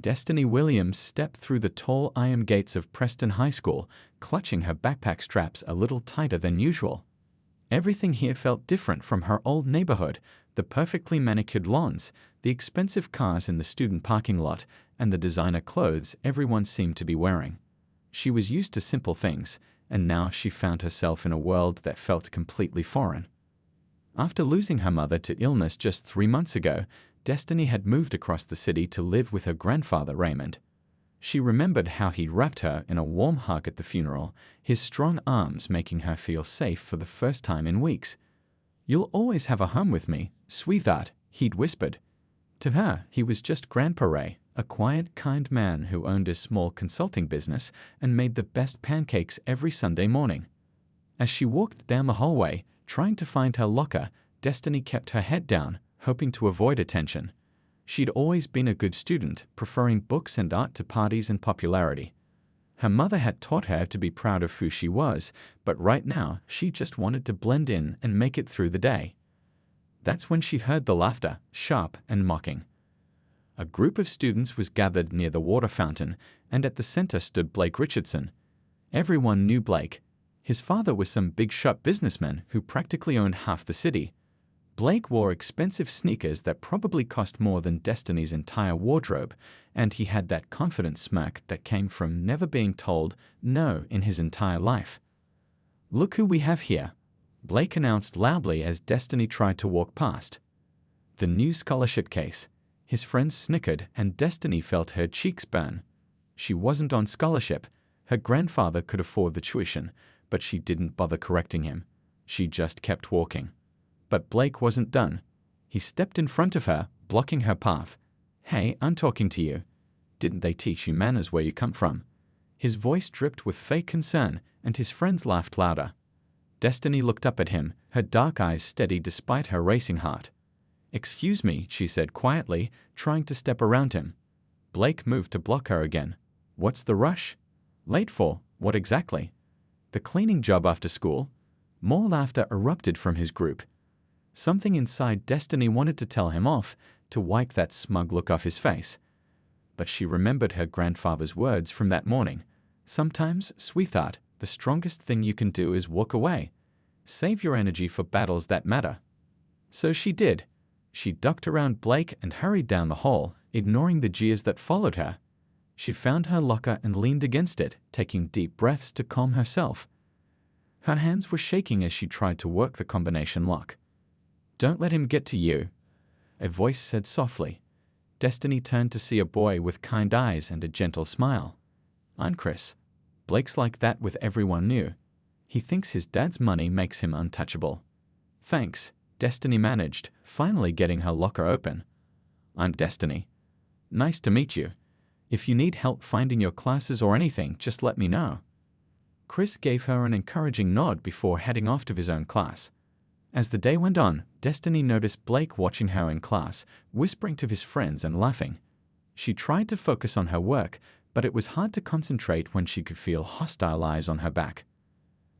Destiny Williams stepped through the tall iron gates of Preston High School, clutching her backpack straps a little tighter than usual. Everything here felt different from her old neighborhood: the perfectly manicured lawns, the expensive cars in the student parking lot, and the designer clothes everyone seemed to be wearing. She was used to simple things, and now she found herself in a world that felt completely foreign. After losing her mother to illness just 3 months ago, Destiny had moved across the city to live with her grandfather Raymond. She remembered how he wrapped her in a warm hug at the funeral, his strong arms making her feel safe for the first time in weeks. "You'll always have a home with me, sweetheart," he'd whispered. To her, he was just Grandpa Ray, a quiet, kind man who owned a small consulting business and made the best pancakes every Sunday morning. As she walked down the hallway, trying to find her locker, Destiny kept her head down, hoping to avoid attention. She'd always been a good student, preferring books and art to parties and popularity. Her mother had taught her to be proud of who she was, but right now she just wanted to blend in and make it through the day. That's when she heard the laughter, sharp and mocking. A group of students was gathered near the water fountain, and at the center stood Blake Richardson. Everyone knew Blake. His father was some big-shot businessman who practically owned half the city. Blake wore expensive sneakers that probably cost more than Destiny's entire wardrobe, and he had that confident smirk that came from never being told no in his entire life. "Look who we have here," Blake announced loudly as Destiny tried to walk past. The new scholarship case. His friends snickered, and Destiny felt her cheeks burn. She wasn't on scholarship. Her grandfather could afford the tuition, but she didn't bother correcting him. She just kept walking. But Blake wasn't done. He stepped in front of her, blocking her path. "Hey, I'm talking to you. Didn't they teach you manners where you come from?" His voice dripped with fake concern, and his friends laughed louder. Destiny looked up at him, her dark eyes steady despite her racing heart. "Excuse me," she said quietly, trying to step around him. Blake moved to block her again. "What's the rush?" "Late for? What exactly?" "The cleaning job after school." More laughter erupted from his group. Something inside Destiny wanted to tell him off, to wipe that smug look off his face. But she remembered her grandfather's words from that morning. "Sometimes, sweetheart, the strongest thing you can do is walk away. Save your energy for battles that matter." So she did. She ducked around Blake and hurried down the hall, ignoring the jeers that followed her. She found her locker and leaned against it, taking deep breaths to calm herself. Her hands were shaking as she tried to work the combination lock. "Don't let him get to you," a voice said softly. Destiny turned to see a boy with kind eyes and a gentle smile. "I'm Chris. Blake's like that with everyone new. He thinks his dad's money makes him untouchable." "Thanks," Destiny managed, finally getting her locker open. "I'm Destiny. Nice to meet you. If you need help finding your classes or anything, just let me know." Chris gave her an encouraging nod before heading off to his own class. As the day went on, Destiny noticed Blake watching her in class, whispering to his friends and laughing. She tried to focus on her work, but it was hard to concentrate when she could feel hostile eyes on her back.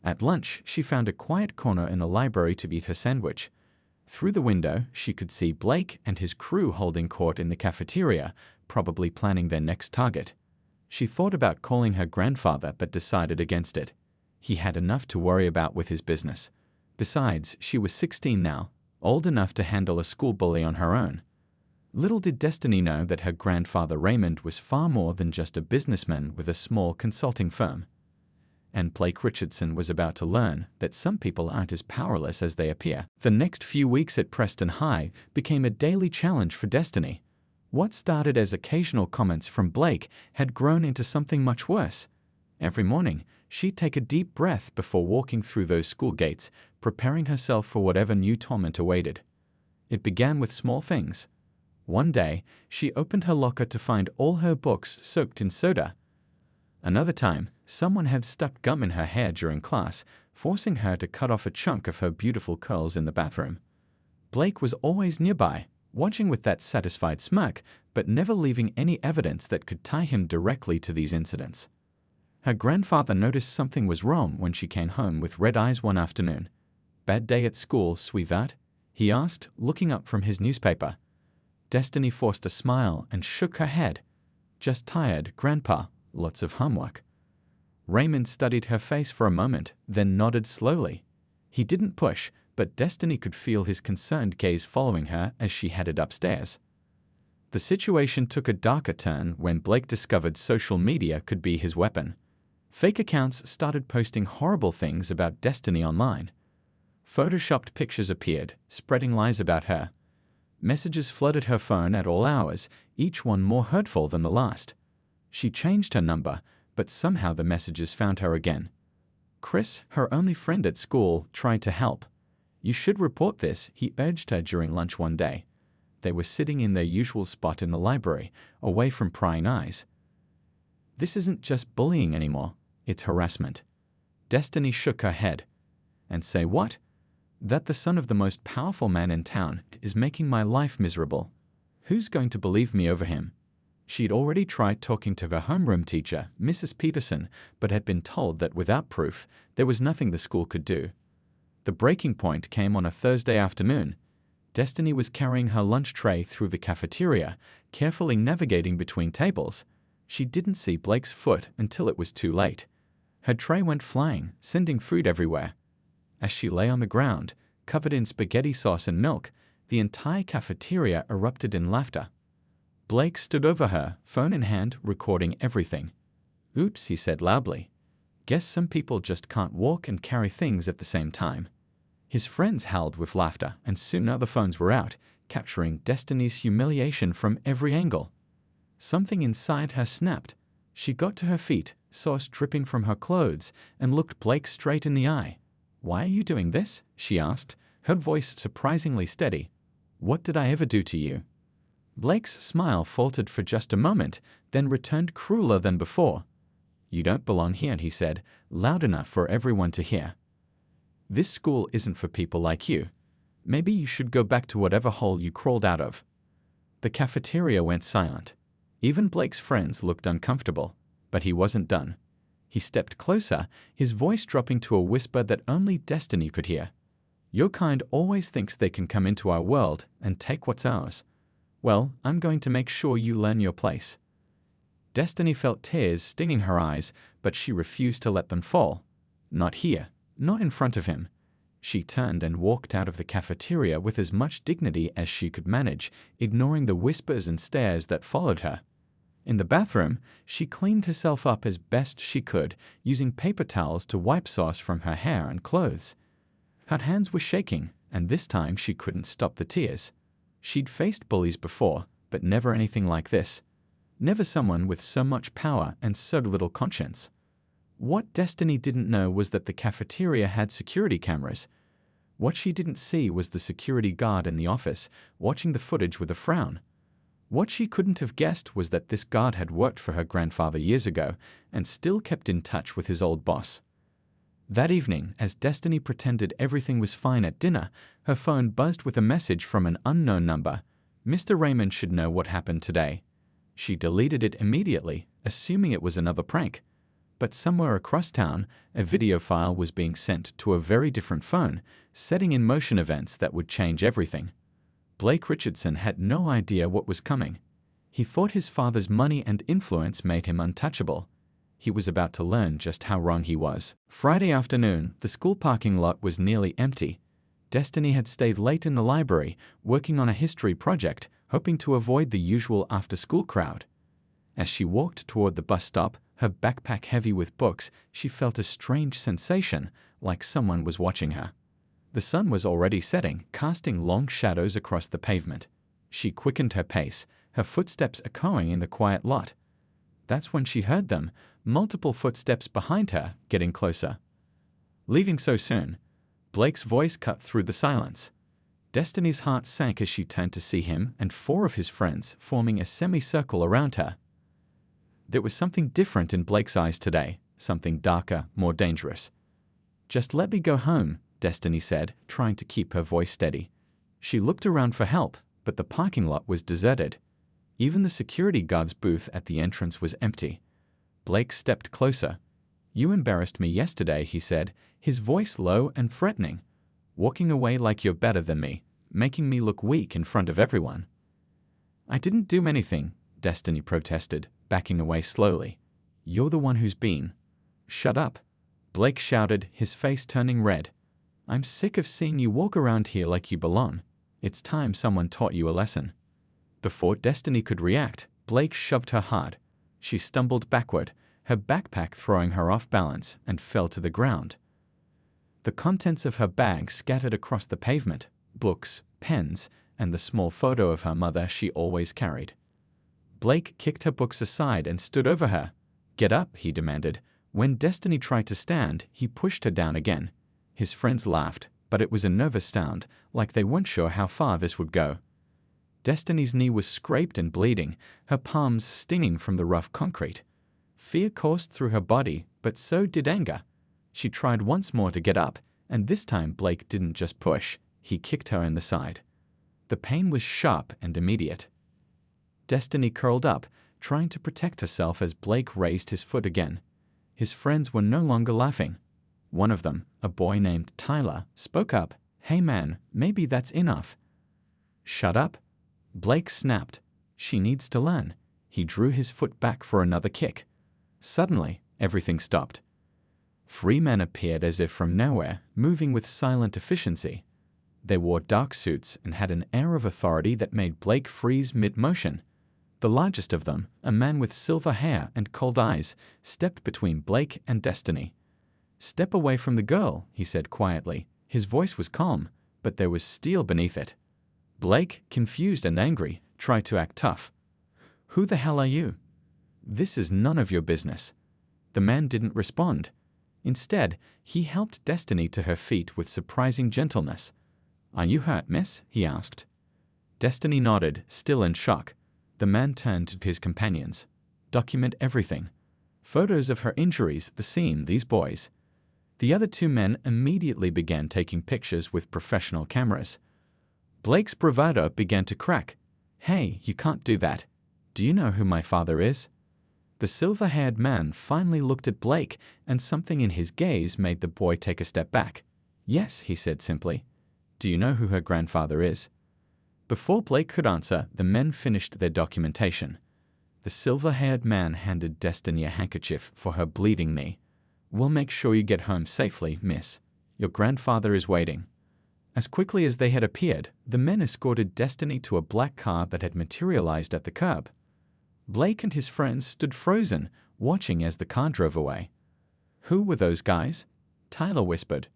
At lunch, she found a quiet corner in the library to eat her sandwich. Through the window, she could see Blake and his crew holding court in the cafeteria, probably planning their next target. She thought about calling her grandfather but decided against it. He had enough to worry about with his business. Besides, she was 16 now, old enough to handle a school bully on her own. Little did Destiny know that her grandfather Raymond was far more than just a businessman with a small consulting firm. And Blake Richardson was about to learn that some people aren't as powerless as they appear. The next few weeks at Preston High became a daily challenge for Destiny. What started as occasional comments from Blake had grown into something much worse. Every morning, she'd take a deep breath before walking through those school gates, preparing herself for whatever new torment awaited. It began with small things. One day, she opened her locker to find all her books soaked in soda. Another time, someone had stuck gum in her hair during class, forcing her to cut off a chunk of her beautiful curls in the bathroom. Blake was always nearby, watching with that satisfied smirk, but never leaving any evidence that could tie him directly to these incidents. Her grandfather noticed something was wrong when she came home with red eyes one afternoon. "Bad day at school, sweetheart?" he asked, looking up from his newspaper. Destiny forced a smile and shook her head. Just tired, Grandpa. Lots of homework. Raymond studied her face for a moment, then nodded slowly. He didn't push, but Destiny could feel his concerned gaze following her as she headed upstairs. The situation took a darker turn when Blake discovered social media could be his weapon. Fake accounts started posting horrible things about Destiny online. Photoshopped pictures appeared, spreading lies about her. Messages flooded her phone at all hours, each one more hurtful than the last. She changed her number, but somehow the messages found her again. Chris, her only friend at school, tried to help. "You should report this," he urged her during lunch one day. They were sitting in their usual spot in the library, away from prying eyes. "This isn't just bullying anymore, it's harassment." Destiny shook her head. "And say what?" "That the son of the most powerful man in town is making my life miserable. Who's going to believe me over him?" She'd already tried talking to her homeroom teacher, Mrs. Peterson, but had been told that without proof, there was nothing the school could do. The breaking point came on a Thursday afternoon. Destiny was carrying her lunch tray through the cafeteria, carefully navigating between tables. She didn't see Blake's foot until it was too late. Her tray went flying, sending food everywhere. As she lay on the ground, covered in spaghetti sauce and milk, the entire cafeteria erupted in laughter. Blake stood over her, phone in hand, recording everything. "Oops," he said loudly. "Guess some people just can't walk and carry things at the same time." His friends howled with laughter, and soon other phones were out, capturing Destiny's humiliation from every angle. Something inside her snapped. She got to her feet, sauce dripping from her clothes, and looked Blake straight in the eye. "Why are you doing this?" she asked, her voice surprisingly steady. "What did I ever do to you?" Blake's smile faltered for just a moment, then returned crueler than before. "You don't belong here," he said, loud enough for everyone to hear. "This school isn't for people like you. Maybe you should go back to whatever hole you crawled out of." The cafeteria went silent. Even Blake's friends looked uncomfortable, but he wasn't done. He stepped closer, his voice dropping to a whisper that only Destiny could hear. "Your kind always thinks they can come into our world and take what's ours. Well, I'm going to make sure you learn your place." Destiny felt tears stinging her eyes, but she refused to let them fall. Not here, not in front of him. She turned and walked out of the cafeteria with as much dignity as she could manage, ignoring the whispers and stares that followed her. In the bathroom, she cleaned herself up as best she could, using paper towels to wipe sauce from her hair and clothes. Her hands were shaking, and this time she couldn't stop the tears. She'd faced bullies before, but never anything like this. Never someone with so much power and so little conscience. What Destiny didn't know was that the cafeteria had security cameras. What she didn't see was the security guard in the office, watching the footage with a frown. What she couldn't have guessed was that this guard had worked for her grandfather years ago and still kept in touch with his old boss. That evening, as Destiny pretended everything was fine at dinner, her phone buzzed with a message from an unknown number. Mr. Raymond should know what happened today. She deleted it immediately, assuming it was another prank. But somewhere across town, a video file was being sent to a very different phone, setting in motion events that would change everything. Blake Richardson had no idea what was coming. He thought his father's money and influence made him untouchable. He was about to learn just how wrong he was. Friday afternoon, the school parking lot was nearly empty. Destiny had stayed late in the library, working on a history project, hoping to avoid the usual after-school crowd. As she walked toward the bus stop, her backpack heavy with books, she felt a strange sensation, like someone was watching her. The sun was already setting, casting long shadows across the pavement. She quickened her pace, her footsteps echoing in the quiet lot. That's when she heard them, multiple footsteps behind her, getting closer. "Leaving so soon?" Blake's voice cut through the silence. Destiny's heart sank as she turned to see him and 4 of his friends forming a semicircle around her. There was something different in Blake's eyes today, something darker, more dangerous. "Just let me go home," Destiny said, trying to keep her voice steady. She looked around for help, but the parking lot was deserted. Even the security guard's booth at the entrance was empty. Blake stepped closer. "You embarrassed me yesterday," he said, his voice low and threatening. "Walking away like you're better than me, making me look weak in front of everyone." "I didn't do anything," Destiny protested, backing away slowly. "You're the one who's been." "Shut up," Blake shouted, his face turning red. "I'm sick of seeing you walk around here like you belong. It's time someone taught you a lesson." Before Destiny could react, Blake shoved her hard. She stumbled backward, her backpack throwing her off balance, and fell to the ground. The contents of her bag scattered across the pavement: books, pens, and the small photo of her mother she always carried. Blake kicked her books aside and stood over her. "Get up," he demanded. When Destiny tried to stand, he pushed her down again. His friends laughed, but it was a nervous sound, like they weren't sure how far this would go. Destiny's knee was scraped and bleeding, her palms stinging from the rough concrete. Fear coursed through her body, but so did anger. She tried once more to get up, and this time Blake didn't just push, he kicked her in the side. The pain was sharp and immediate. Destiny curled up, trying to protect herself as Blake raised his foot again. His friends were no longer laughing. One of them, a boy named Tyler, spoke up. "Hey man, maybe that's enough." "Shut up," Blake snapped. "She needs to learn." He drew his foot back for another kick. Suddenly, everything stopped. 3 men appeared as if from nowhere, moving with silent efficiency. They wore dark suits and had an air of authority that made Blake freeze mid-motion. The largest of them, a man with silver hair and cold eyes, stepped between Blake and Destiny. "Step away from the girl," he said quietly. His voice was calm, but there was steel beneath it. Blake, confused and angry, tried to act tough. "Who the hell are you?" "This is none of your business." The man didn't respond. Instead, he helped Destiny to her feet with surprising gentleness. "Are you hurt, miss?" he asked. Destiny nodded, still in shock. The man turned to his companions. "Document everything. Photos of her injuries, the scene, these boys." The other 2 men immediately began taking pictures with professional cameras. Blake's bravado began to crack. "Hey, you can't do that. Do you know who my father is?" The silver-haired man finally looked at Blake, and something in his gaze made the boy take a step back. "Yes," he said simply. "Do you know who her grandfather is?" Before Blake could answer, the men finished their documentation. The silver-haired man handed Destiny a handkerchief for her bleeding knee. "We'll make sure you get home safely, miss. Your grandfather is waiting." As quickly as they had appeared, the men escorted Destiny to a black car that had materialized at the curb. Blake and his friends stood frozen, watching as the car drove away. "Who were those guys?" Tyler whispered.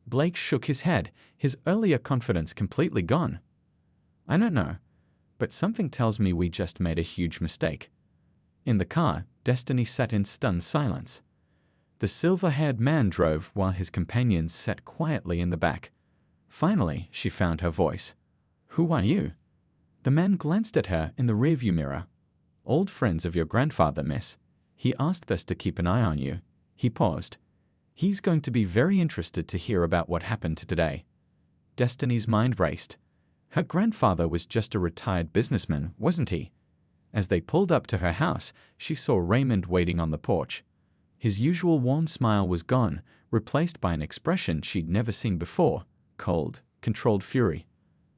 Blake shook his head, his earlier confidence completely gone. "I don't know, but something tells me we just made a huge mistake." In the car, Destiny sat in stunned silence. The silver-haired man drove while his companions sat quietly in the back. Finally, she found her voice. "Who are you?" The man glanced at her in the rearview mirror. "Old friends of your grandfather, miss. He asked us to keep an eye on you." He paused. "He's going to be very interested to hear about what happened today." Destiny's mind raced. Her grandfather was just a retired businessman, wasn't he? As they pulled up to her house, she saw Raymond waiting on the porch. His usual warm smile was gone, replaced by an expression she'd never seen before: cold, controlled fury.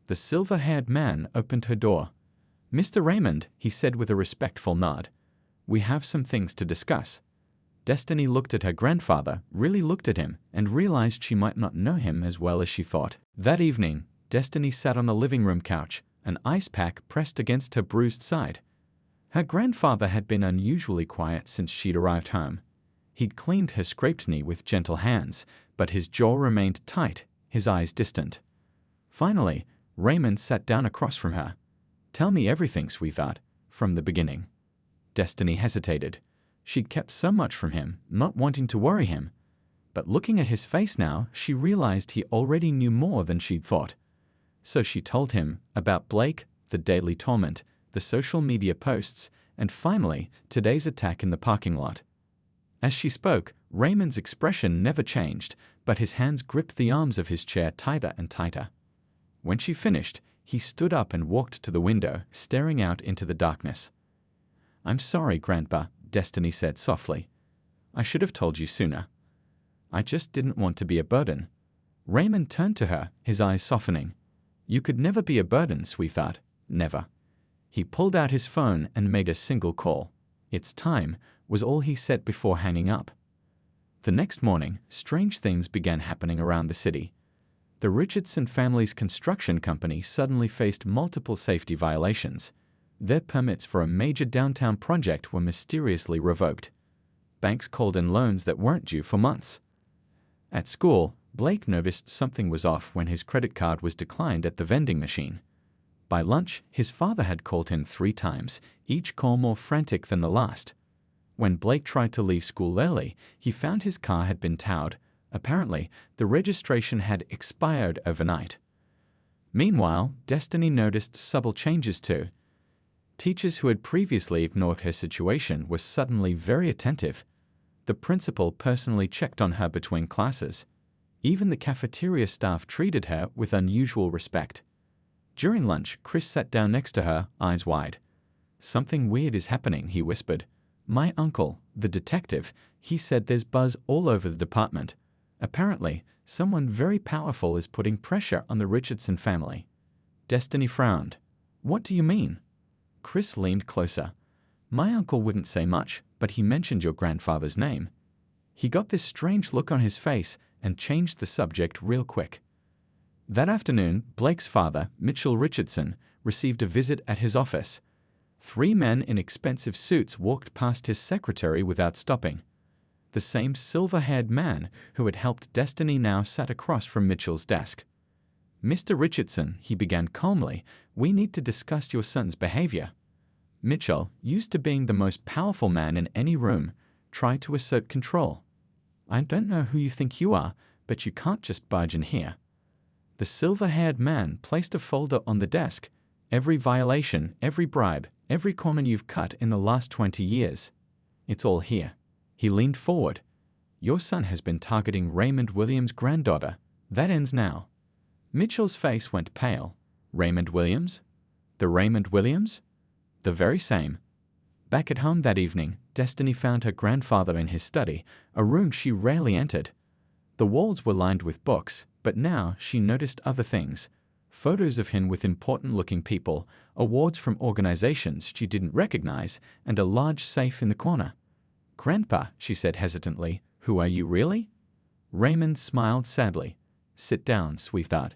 The silver-haired man opened her door. "Mr. Raymond," he said with a respectful nod, "we have some things to discuss." Destiny looked at her grandfather, really looked at him, and realized she might not know him as well as she thought. That evening, Destiny sat on the living room couch, an ice pack pressed against her bruised side. Her grandfather had been unusually quiet since she'd arrived home. He'd cleaned her scraped knee with gentle hands, but his jaw remained tight, his eyes distant. Finally, Raymond sat down across from her. "Tell me everything, sweetheart, from the beginning." Destiny hesitated. She'd kept so much from him, not wanting to worry him. But looking at his face now, she realized he already knew more than she'd thought. So she told him about Blake, the daily torment, the social media posts, and finally, today's attack in the parking lot. As she spoke, Raymond's expression never changed, but his hands gripped the arms of his chair tighter and tighter. When she finished, he stood up and walked to the window, staring out into the darkness. "I'm sorry, Grandpa," Destiny said softly. "I should have told you sooner. I just didn't want to be a burden." Raymond turned to her, his eyes softening. "You could never be a burden, sweetheart. Never." He pulled out his phone and made a single call. "It's time," was all he said before hanging up. The next morning, strange things began happening around the city. The Richardson family's construction company suddenly faced multiple safety violations. Their permits for a major downtown project were mysteriously revoked. Banks called in loans that weren't due for months. At school, Blake noticed something was off when his credit card was declined at the vending machine. By lunch, his father had called him 3 times, each call more frantic than the last. When Blake tried to leave school early, he found his car had been towed. Apparently, the registration had expired overnight. Meanwhile, Destiny noticed subtle changes too. Teachers who had previously ignored her situation were suddenly very attentive. The principal personally checked on her between classes. Even the cafeteria staff treated her with unusual respect. During lunch, Chris sat down next to her, eyes wide. "Something weird is happening," he whispered. "My uncle, the detective, he said there's buzz all over the department. Apparently, someone very powerful is putting pressure on the Richardson family." Destiny frowned. "What do you mean?" Chris leaned closer. "My uncle wouldn't say much, but he mentioned your grandfather's name." He got this strange look on his face and changed the subject real quick. That afternoon, Blake's father, Mitchell Richardson, received a visit at his office. 3 men in expensive suits walked past his secretary without stopping. The same silver-haired man who had helped Destiny now sat across from Mitchell's desk. "Mr. Richardson," he began calmly, "we need to discuss your son's behavior." Mitchell, used to being the most powerful man in any room, tried to assert control. "I don't know who you think you are, but you can't just barge in here." The silver-haired man placed a folder on the desk. "Every violation, every bribe, every corner you've cut in the last 20 years. It's all here." He leaned forward. "Your son has been targeting Raymond Williams' granddaughter. That ends now." Mitchell's face went pale. "Raymond Williams? The Raymond Williams?" "The very same." Back at home that evening, Destiny found her grandfather in his study, a room she rarely entered. The walls were lined with books, but now she noticed other things. Photos of him with important-looking people, awards from organizations she didn't recognize, and a large safe in the corner. "Grandpa," she said hesitantly, "who are you really?" Raymond smiled sadly. "Sit down, sweetheart.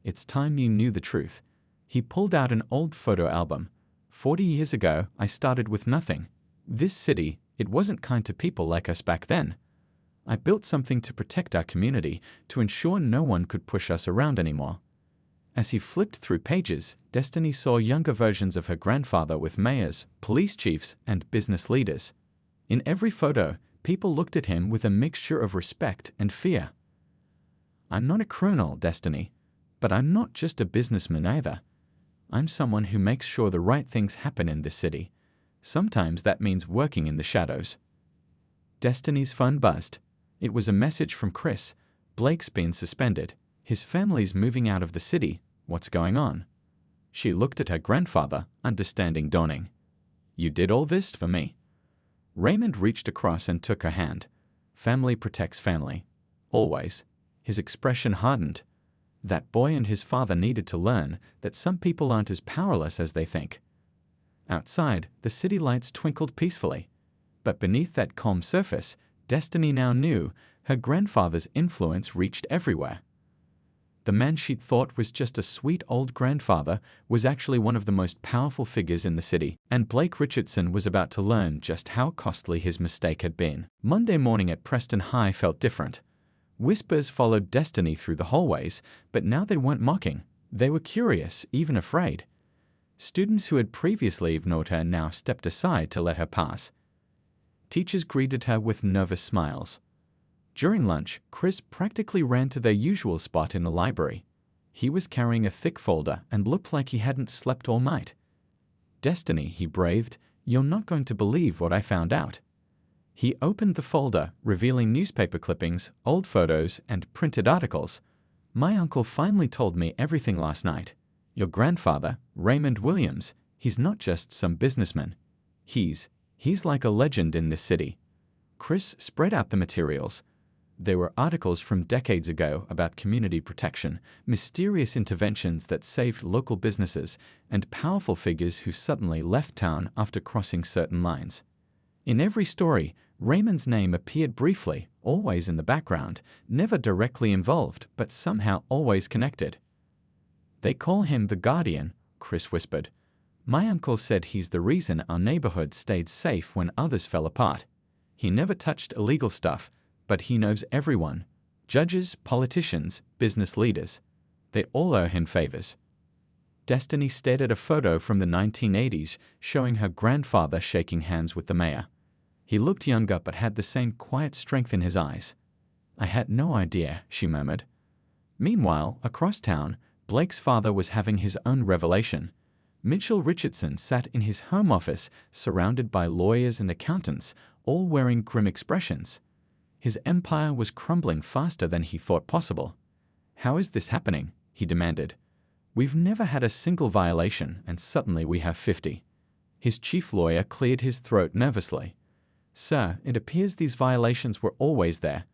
It's time you knew the truth." He pulled out an old photo album. 40 years ago, I started with nothing. This city, it wasn't kind to people like us back then. I built something to protect our community, to ensure no one could push us around anymore." As he flipped through pages, Destiny saw younger versions of her grandfather with mayors, police chiefs, and business leaders. In every photo, people looked at him with a mixture of respect and fear. "I'm not a criminal, Destiny, but I'm not just a businessman either. I'm someone who makes sure the right things happen in this city. Sometimes that means working in the shadows." Destiny's phone buzzed. It was a message from Chris. "Blake's been suspended. His family's moving out of the city. What's going on?" She looked at her grandfather, understanding dawning. "You did all this for me." Raymond reached across and took her hand. "Family protects family. Always." His expression hardened. That boy and his father needed to learn that some people aren't as powerless as they think. Outside, the city lights twinkled peacefully. But beneath that calm surface, Destiny now knew her grandfather's influence reached everywhere. The man she'd thought was just a sweet old grandfather was actually one of the most powerful figures in the city, and Blake Richardson was about to learn just how costly his mistake had been. Monday morning at Preston High felt different. Whispers followed Destiny through the hallways, but now they weren't mocking. They were curious, even afraid. Students who had previously ignored her now stepped aside to let her pass. Teachers greeted her with nervous smiles. During lunch, Chris practically ran to their usual spot in the library. He was carrying a thick folder and looked like he hadn't slept all night. "Destiny," he breathed, "you're not going to believe what I found out." He opened the folder, revealing newspaper clippings, old photos, and printed articles. "My uncle finally told me everything last night. Your grandfather, Raymond Williams, he's not just some businessman. He's like a legend in this city." Chris spread out the materials. There were articles from decades ago about community protection, mysterious interventions that saved local businesses, and powerful figures who suddenly left town after crossing certain lines. In every story, Raymond's name appeared briefly, always in the background, never directly involved, but somehow always connected. "They call him the Guardian," Chris whispered. "My uncle said he's the reason our neighborhood stayed safe when others fell apart. He never touched illegal stuff, but he knows everyone. Judges, politicians, business leaders. They all owe him favors." Destiny stared at a photo from the 1980s showing her grandfather shaking hands with the mayor. He looked younger but had the same quiet strength in his eyes. "I had no idea," she murmured. Meanwhile, across town, Blake's father was having his own revelation. Mitchell Richardson sat in his home office, surrounded by lawyers and accountants, all wearing grim expressions. His empire was crumbling faster than he thought possible. "How is this happening?" he demanded. "We've never had a single violation, and suddenly we have 50. His chief lawyer cleared his throat nervously. "Sir, it appears these violations were always there.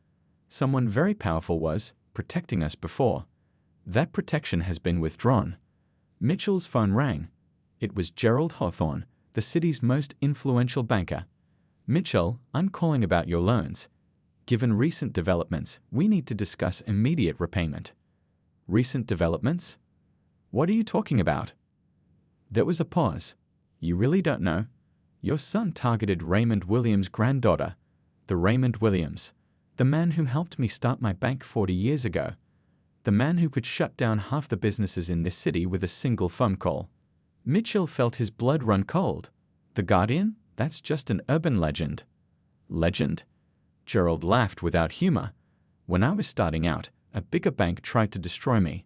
Someone very powerful was protecting us before. That protection has been withdrawn." Mitchell's phone rang. It was Gerald Hawthorne, the city's most influential banker. "Mitchell, I'm calling about your loans. Given recent developments, we need to discuss immediate repayment." "Recent developments? What are you talking about?" There was a pause. "You really don't know? Your son targeted Raymond Williams' granddaughter. The Raymond Williams. The man who helped me start my bank 40 years ago. The man who could shut down half the businesses in this city with a single phone call." Mitchell felt his blood run cold. "The Guardian? That's just an urban legend." "Legend?" Gerald laughed without humor. "When I was starting out, a bigger bank tried to destroy me.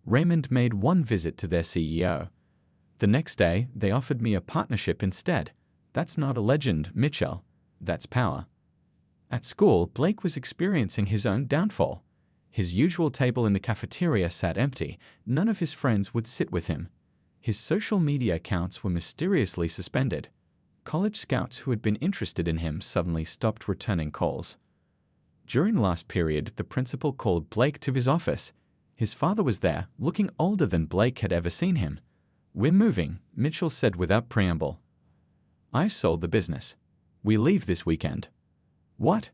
Raymond made one visit to their CEO. The next day, they offered me a partnership instead. That's not a legend, Mitchell. That's power." At school, Blake was experiencing his own downfall. His usual table in the cafeteria sat empty. None of his friends would sit with him. His social media accounts were mysteriously suspended. College scouts who had been interested in him suddenly stopped returning calls. During last period, the principal called Blake to his office. His father was there, looking older than Blake had ever seen him. "We're moving," Mitchell said without preamble. "I sold the business. We leave this weekend." "What?"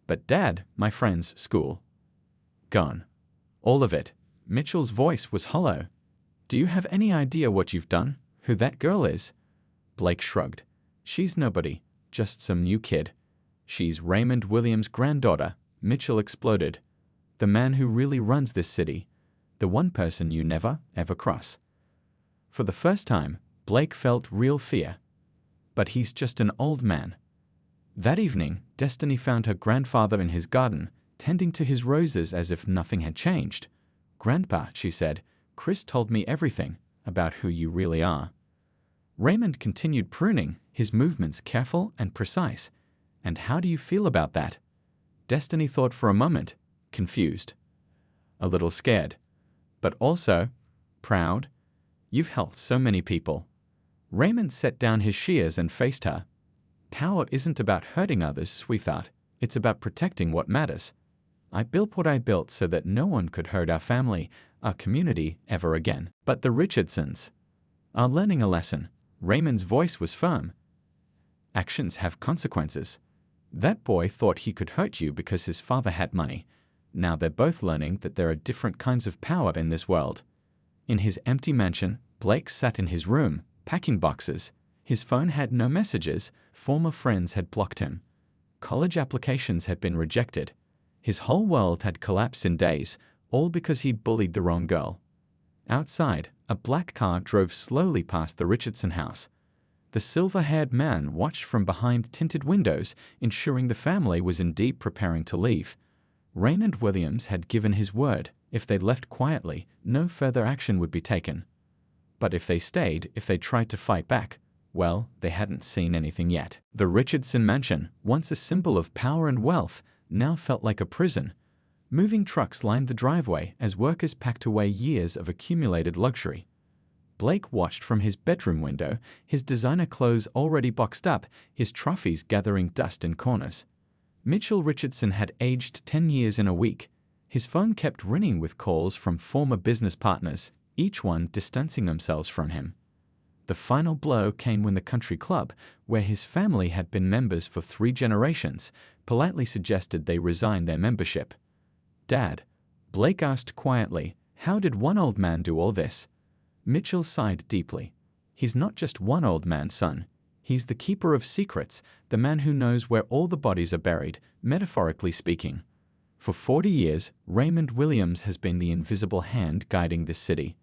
"But Dad, my friend's school." "Gone. All of it." Mitchell's voice was hollow. "Do you have any idea what you've done? Who that girl is?" Blake shrugged. "She's nobody. Just some new kid." "She's Raymond Williams' granddaughter," Mitchell exploded. "The man who really runs this city. The one person you never, ever cross." For the first time, Blake felt real fear. But he's just an old man. That evening, Destiny found her grandfather in his garden, tending to his roses as if nothing had changed. "Grandpa," she said, "Chris told me everything about who you really are." Raymond continued pruning, his movements careful and precise. "And how do you feel about that?" Destiny thought for a moment, confused. "A little scared. But also proud. You've helped so many people." Raymond set down his shears and faced her. "Power isn't about hurting others, sweetheart. It's about protecting what matters. I built what I built so that no one could hurt our family, our community, ever again. But the Richardsons are learning a lesson." Raymond's voice was firm. "Actions have consequences. That boy thought he could hurt you because his father had money. Now they're both learning that there are different kinds of power in this world." In his empty mansion, Blake sat in his room, packing boxes. His phone had no messages. Former friends had blocked him. College applications had been rejected. His whole world had collapsed in days, all because he'd bullied the wrong girl. Outside, a black car drove slowly past the Richardson house. The silver-haired man watched from behind tinted windows, ensuring the family was indeed preparing to leave. Raymond Williams had given his word. If they left quietly, no further action would be taken. But if they stayed, if they tried to fight back, well, they hadn't seen anything yet. The Richardson mansion, once a symbol of power and wealth, now felt like a prison. Moving trucks lined the driveway as workers packed away years of accumulated luxury. Blake watched from his bedroom window, his designer clothes already boxed up, his trophies gathering dust in corners. Mitchell Richardson had aged 10 years in a week. His phone kept ringing with calls from former business partners, each one distancing themselves from him. The final blow came when the country club, where his family had been members for 3 generations, politely suggested they resign their membership. "Dad," Blake asked quietly, "how did one old man do all this?" Mitchell sighed deeply. "He's not just one old man, son. He's the keeper of secrets, the man who knows where all the bodies are buried, metaphorically speaking. For 40 years, Raymond Williams has been the invisible hand guiding this city."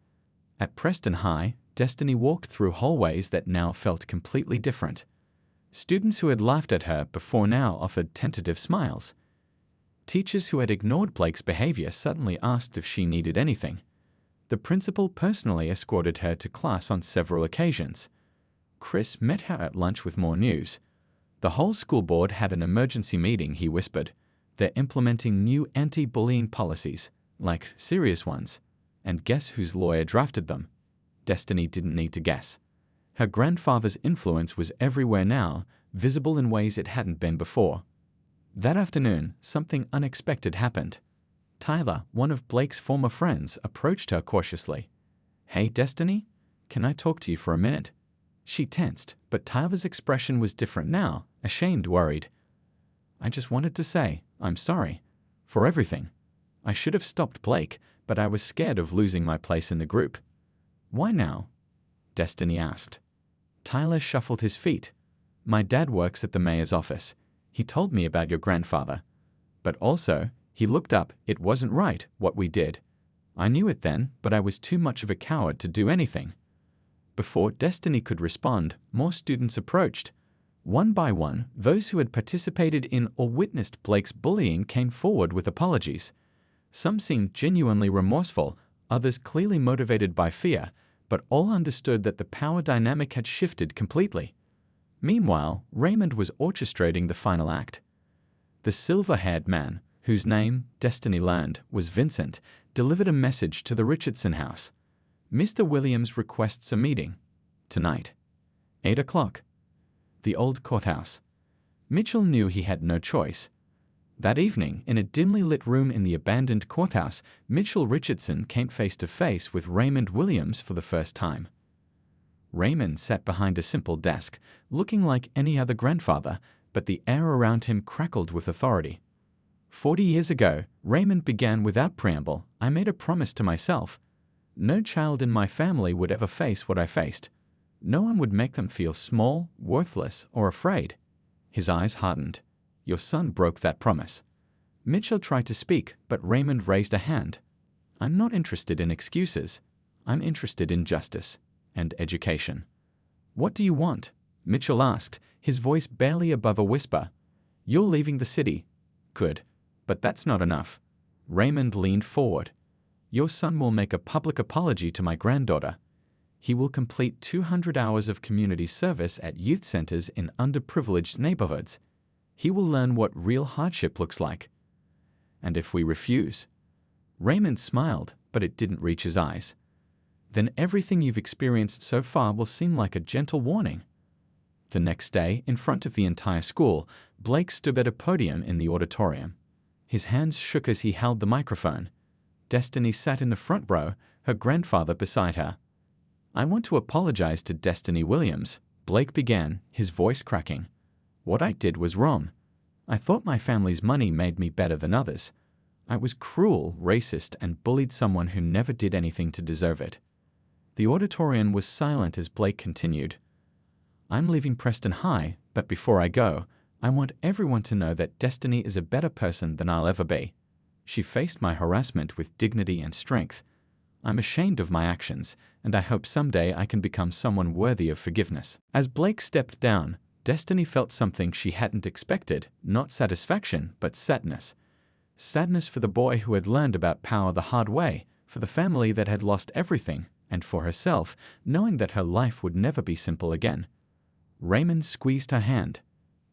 At Preston High, Destiny walked through hallways that now felt completely different. Students who had laughed at her before now offered tentative smiles. Teachers who had ignored Blake's behavior suddenly asked if she needed anything. The principal personally escorted her to class on several occasions. Chris met her at lunch with more news. "The whole school board had an emergency meeting," he whispered. "They're implementing new anti-bullying policies, like serious ones. And guess whose lawyer drafted them?" Destiny didn't need to guess. Her grandfather's influence was everywhere now, visible in ways it hadn't been before. That afternoon, something unexpected happened. Tyler, one of Blake's former friends, approached her cautiously. "Hey, Destiny, can I talk to you for a minute?" She tensed, but Tyler's expression was different now, ashamed, worried. "I just wanted to say, I'm sorry. For everything. I should have stopped Blake, but I was scared of losing my place in the group." "Why now?" Destiny asked. Tyler shuffled his feet. "My dad works at the mayor's office. He told me about your grandfather. But also, he looked up, it wasn't right, what we did. I knew it then, but I was too much of a coward to do anything." Before Destiny could respond, more students approached. One by one, those who had participated in or witnessed Blake's bullying came forward with apologies. Some seemed genuinely remorseful, others clearly motivated by fear, but all understood that the power dynamic had shifted completely. Meanwhile, Raymond was orchestrating the final act. The silver-haired man, whose name, Destiny learned, was Vincent, delivered a message to the Richardson house. "Mr. Williams requests a meeting. Tonight. 8 o'clock. The old courthouse." Mitchell knew he had no choice. That evening, in a dimly lit room in the abandoned courthouse, Mitchell Richardson came face to face with Raymond Williams for the first time. Raymond sat behind a simple desk, looking like any other grandfather, but the air around him crackled with authority. 40 years ago, Raymond began without preamble. "I made a promise to myself. No child in my family would ever face what I faced. No one would make them feel small, worthless, or afraid." His eyes hardened. "Your son broke that promise." Mitchell tried to speak, but Raymond raised a hand. "I'm not interested in excuses. I'm interested in justice and education." "What do you want?" Mitchell asked, his voice barely above a whisper. "You're leaving the city." "Good. But that's not enough." Raymond leaned forward. "Your son will make a public apology to my granddaughter. He will complete 200 hours of community service at youth centers in underprivileged neighborhoods. He will learn what real hardship looks like." "And if we refuse?" Raymond smiled, but it didn't reach his eyes. "Then everything you've experienced so far will seem like a gentle warning." The next day, in front of the entire school, Blake stood at a podium in the auditorium. His hands shook as he held the microphone. Destiny sat in the front row, her grandfather beside her. "I want to apologize to Destiny Williams," Blake began, his voice cracking. "What I did was wrong. I thought my family's money made me better than others. I was cruel, racist, and bullied someone who never did anything to deserve it." The auditorium was silent as Blake continued. "I'm leaving Preston High, but before I go, I want everyone to know that Destiny is a better person than I'll ever be. She faced my harassment with dignity and strength. I'm ashamed of my actions, and I hope someday I can become someone worthy of forgiveness." As Blake stepped down, Destiny felt something she hadn't expected, not satisfaction, but sadness. Sadness for the boy who had learned about power the hard way, for the family that had lost everything, and for herself, knowing that her life would never be simple again. Raymond squeezed her hand.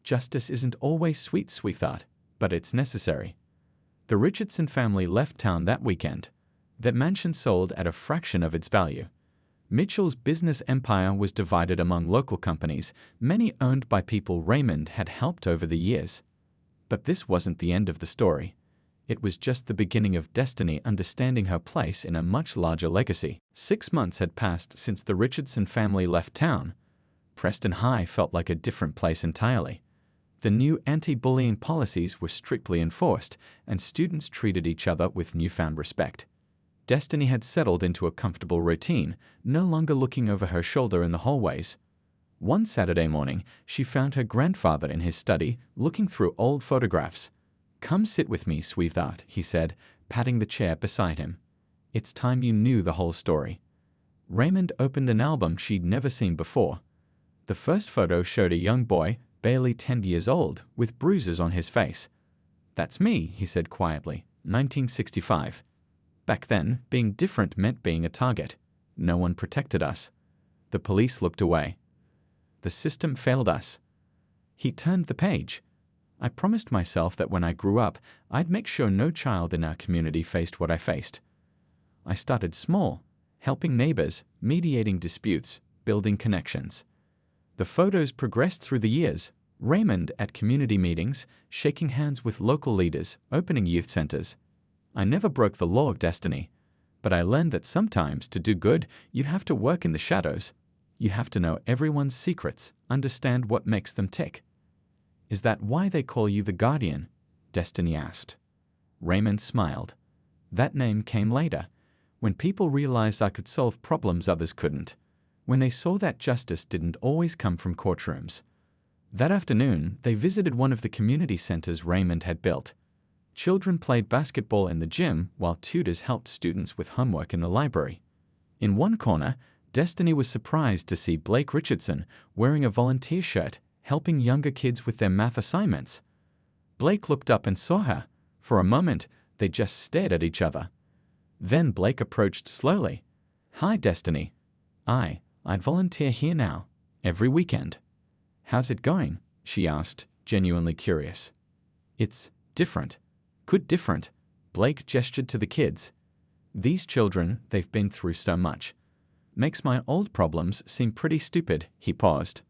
"Justice isn't always sweet, sweetheart, but it's necessary." The Richardson family left town that weekend. That mansion sold at a fraction of its value. Mitchell's business empire was divided among local companies, many owned by people Raymond had helped over the years. But this wasn't the end of the story. It was just the beginning of Destiny understanding her place in a much larger legacy. 6 months had passed since the Richardson family left town. Preston High felt like a different place entirely. The new anti-bullying policies were strictly enforced, and students treated each other with newfound respect. Destiny had settled into a comfortable routine, no longer looking over her shoulder in the hallways. One Saturday morning, she found her grandfather in his study, looking through old photographs. "Come sit with me, sweetheart," he said, patting the chair beside him. "It's time you knew the whole story." Raymond opened an album she'd never seen before. The first photo showed a young boy, barely 10 years old, with bruises on his face. "That's me," he said quietly, 1965. Back then, being different meant being a target. No one protected us. The police looked away. The system failed us. He turned the page. "I promised myself that when I grew up, I'd make sure no child in our community faced what I faced. I started small, helping neighbors, mediating disputes, building connections." The photos progressed through the years. Raymond at community meetings, shaking hands with local leaders, opening youth centers. "I never broke the law of Destiny, but I learned that sometimes to do good, you have to work in the shadows. You have to know everyone's secrets, understand what makes them tick." "Is that why they call you the Guardian?" Destiny asked. Raymond smiled. "That name came later, when people realized I could solve problems others couldn't, when they saw that justice didn't always come from courtrooms." That afternoon, they visited one of the community centers Raymond had built. Children played basketball in the gym while tutors helped students with homework in the library. In one corner, Destiny was surprised to see Blake Richardson wearing a volunteer shirt, helping younger kids with their math assignments. Blake looked up and saw her. For a moment, they just stared at each other. Then Blake approached slowly. "Hi, Destiny. I'd volunteer here now, every weekend." "How's it going?" she asked, genuinely curious. "It's different." "Good different." Blake gestured to the kids. "These children, they've been through so much. Makes my old problems seem pretty stupid." He paused.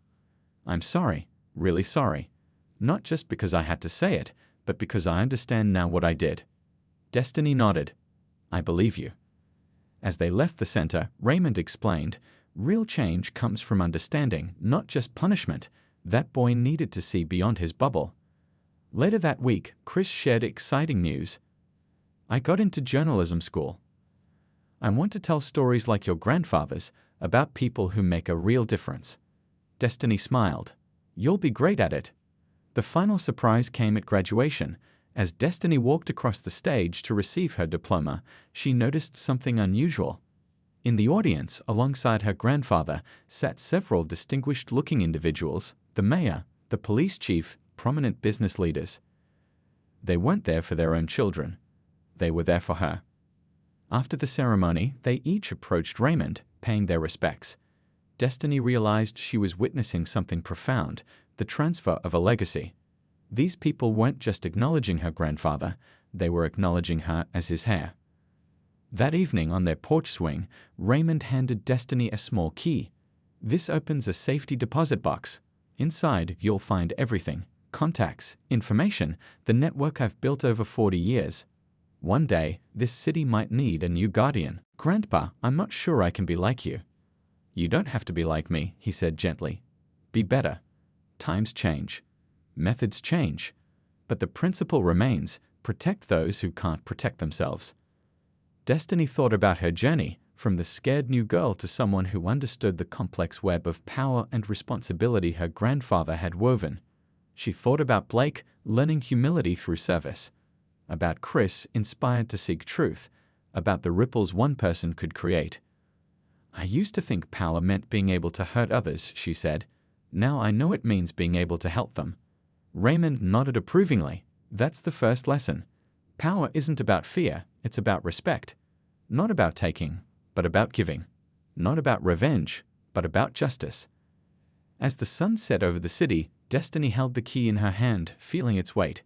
"I'm sorry, really sorry. Not just because I had to say it, but because I understand now what I did." Destiny nodded. "I believe you." As they left the center, Raymond explained, "Real change comes from understanding, not just punishment." That boy needed to see beyond his bubble. Later that week, Chris shared exciting news. "I got into journalism school. I want to tell stories like your grandfather's, about people who make a real difference." Destiny smiled. "You'll be great at it." The final surprise came at graduation. As Destiny walked across the stage to receive her diploma, she noticed something unusual. In the audience, alongside her grandfather, sat several distinguished-looking individuals: the mayor, the police chief, prominent business leaders. They weren't there for their own children. They were there for her. After the ceremony, they each approached Raymond, paying their respects. Destiny realized she was witnessing something profound, the transfer of a legacy. These people weren't just acknowledging her grandfather, they were acknowledging her as his heir. That evening on their porch swing, Raymond handed Destiny a small key. "This opens a safety deposit box. Inside, you'll find everything: contacts, information, the network I've built over 40 years. One day, this city might need a new guardian." "Grandpa, I'm not sure I can be like you." "You don't have to be like me," he said gently. "Be better. Times change. Methods change. But the principle remains: protect those who can't protect themselves." Destiny thought about her journey, from the scared new girl to someone who understood the complex web of power and responsibility her grandfather had woven. She thought about Blake, learning humility through service. About Chris, inspired to seek truth. About the ripples one person could create. "I used to think power meant being able to hurt others," she said. "Now I know it means being able to help them." Raymond nodded approvingly. "That's the first lesson. Power isn't about fear, it's about respect. Not about taking, but about giving. Not about revenge, but about justice." As the sun set over the city, Destiny held the key in her hand, feeling its weight.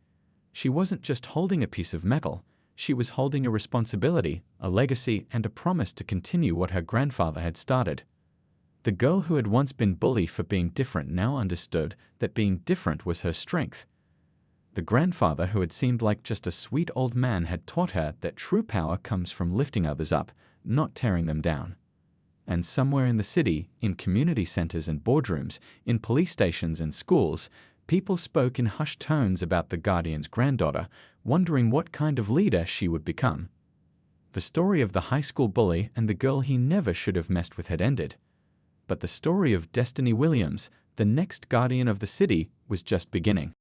She wasn't just holding a piece of metal, she was holding a responsibility, a legacy, and a promise to continue what her grandfather had started. The girl who had once been bullied for being different now understood that being different was her strength. The grandfather, who had seemed like just a sweet old man, had taught her that true power comes from lifting others up, not tearing them down. And somewhere in the city, in community centers and boardrooms, in police stations and schools, people spoke in hushed tones about the Guardian's granddaughter, wondering what kind of leader she would become. The story of the high school bully and the girl he never should have messed with had ended. But the story of Destiny Williams, the next Guardian of the city, was just beginning.